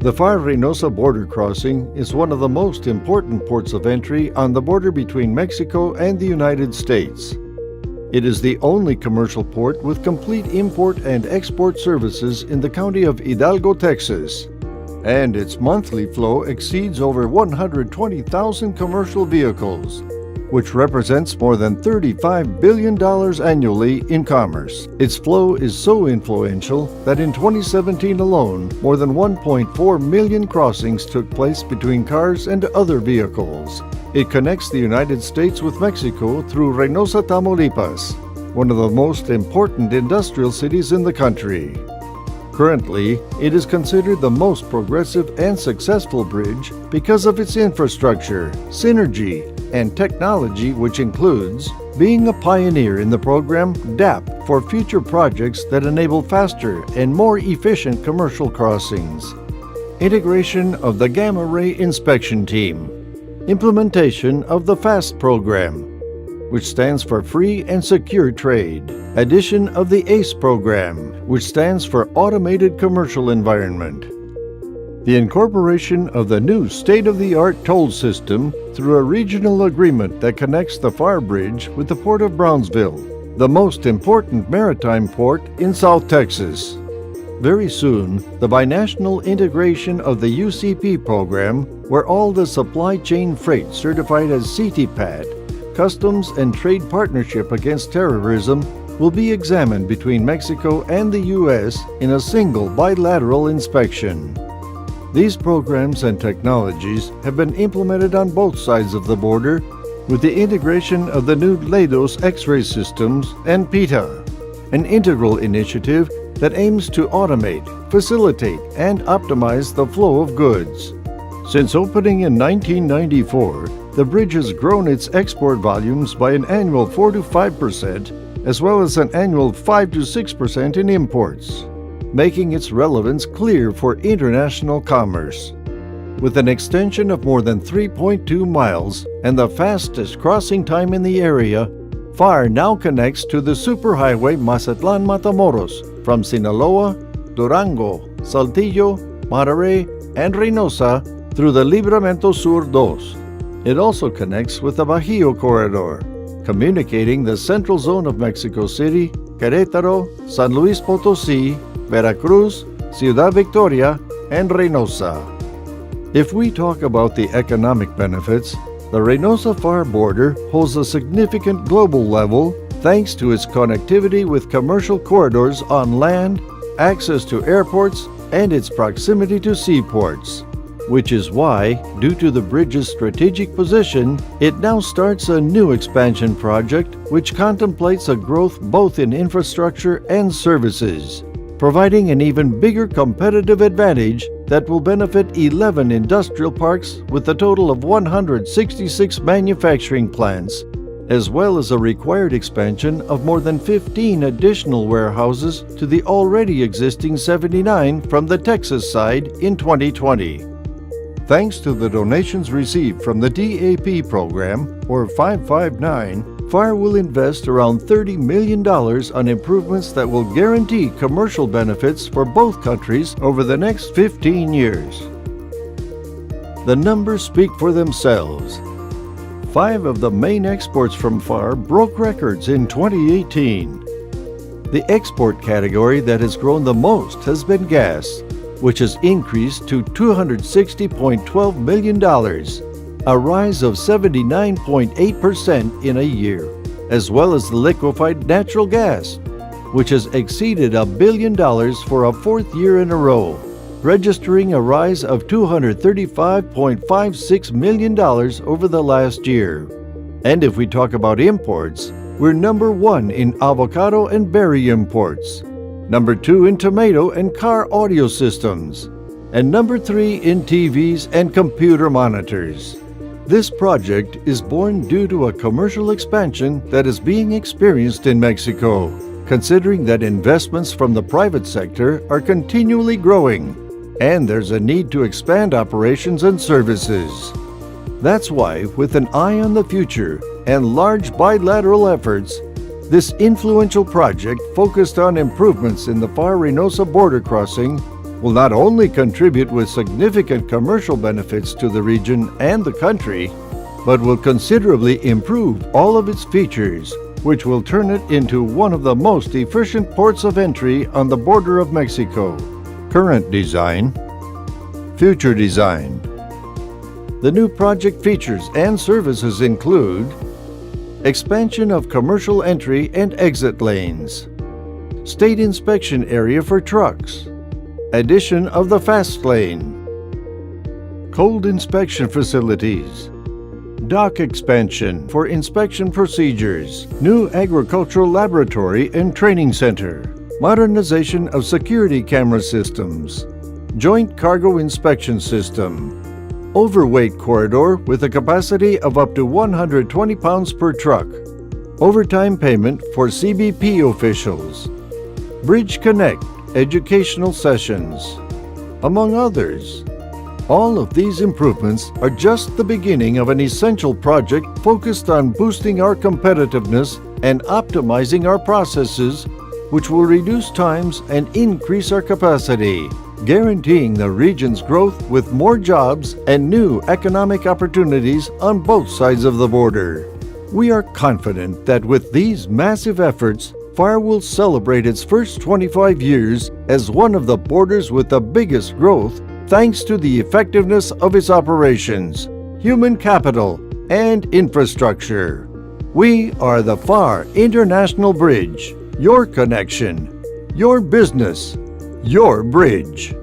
The Pharr-Reynosa border crossing is one of the most important ports of entry on the border between Mexico and the United States. It is the only commercial port with complete import and export services in the county of Hidalgo, Texas, and its monthly flow exceeds over 120,000 commercial vehicles, which represents more than $35 billion annually in commerce. Its flow is so influential that in 2017 alone, more than 1.4 million crossings took place between cars and other vehicles. It connects the United States with Mexico through Reynosa, Tamaulipas, one of the most important industrial cities in the country. Currently, it is considered the most progressive and successful bridge because of its infrastructure, synergy, and technology, which includes being a pioneer in the program DAP for future projects that enable faster and more efficient commercial crossings, integration of the Gamma Ray Inspection Team, implementation of the FAST program, which stands for Free and Secure Trade, addition of the ACE program, which stands for Automated Commercial Environment, the incorporation of the new state-of-the-art toll system through a regional agreement that connects the Pharr Bridge with the Port of Brownsville, the most important maritime port in South Texas. Very soon, the binational integration of the UCP program, where all the supply chain freight certified as CTPAT, Customs and Trade Partnership Against Terrorism, will be examined between Mexico and the U.S. in a single bilateral inspection. These programs and technologies have been implemented on both sides of the border with the integration of the new LADOS X-ray systems and PITA, an integral initiative that aims to automate, facilitate, and optimize the flow of goods. Since opening in 1994, the bridge has grown its export volumes by an annual 4 to 5%, as well as an annual 5 to 6% in imports, making its relevance clear for international commerce. With an extension of more than 3.2 miles and the fastest crossing time in the area, Pharr now connects to the superhighway Mazatlan-Matamoros from Sinaloa, Durango, Saltillo, Monterrey, and Reynosa through the Libramento Sur 2. It also connects with the Bajío corridor, communicating the central zone of Mexico City, Querétaro, San Luis Potosí, Veracruz, Ciudad Victoria, and Reynosa. If we talk about the economic benefits, the Reynosa-Pharr border holds a significant global level thanks to its connectivity with commercial corridors on land, access to airports, and its proximity to seaports, which is why, due to the bridge's strategic position, it now starts a new expansion project which contemplates a growth both in infrastructure and services, providing an even bigger competitive advantage that will benefit 11 industrial parks with a total of 166 manufacturing plants, as well as a required expansion of more than 15 additional warehouses to the already existing 79 from the Texas side in 2020. Thanks to the donations received from the DAP program, or 559, Pharr will invest around $30 million on improvements that will guarantee commercial benefits for both countries over the next 15 years. The numbers speak for themselves. 5 of the main exports from Pharr broke records in 2018. The export category that has grown the most has been gas, which has increased to $260.12 million, a rise of 79.8% in a year, as well as the liquefied natural gas, which has exceeded $1 billion for a 4th year in a row, registering a rise of $235.56 million over the last year. And if we talk about imports, we're number 1 in avocado and berry imports, number 2 in tomato and car audio systems, and number 3 in TVs and computer monitors. This project is born due to a commercial expansion that is being experienced in Mexico, considering that investments from the private sector are continually growing, and there's a need to expand operations and services. That's why, with an eye on the future and large bilateral efforts, this influential project focused on improvements in the Pharr-Reynosa border crossing will not only contribute with significant commercial benefits to the region and the country, but will considerably improve all of its features, which will turn it into one of the most efficient ports of entry on the border of Mexico. Current design. Future design. The new project features and services include expansion of commercial entry and exit lanes, state inspection area for trucks, addition of the fast lane, cold inspection facilities, dock expansion for inspection procedures, new agricultural laboratory and training center, modernization of security camera systems, joint cargo inspection system, overweight corridor with a capacity of up to 120 pounds per truck, overtime payment for CBP officials, Bridge Connect educational sessions, among others. All of these improvements are just the beginning of an essential project focused on boosting our competitiveness and optimizing our processes, which will reduce times and increase our capacity, guaranteeing the region's growth with more jobs and new economic opportunities on both sides of the border. We are confident that with these massive efforts, Pharr will celebrate its first 25 years as one of the borders with the biggest growth thanks to the effectiveness of its operations, human capital, and infrastructure. We are the Pharr International Bridge, your connection, your business, your bridge.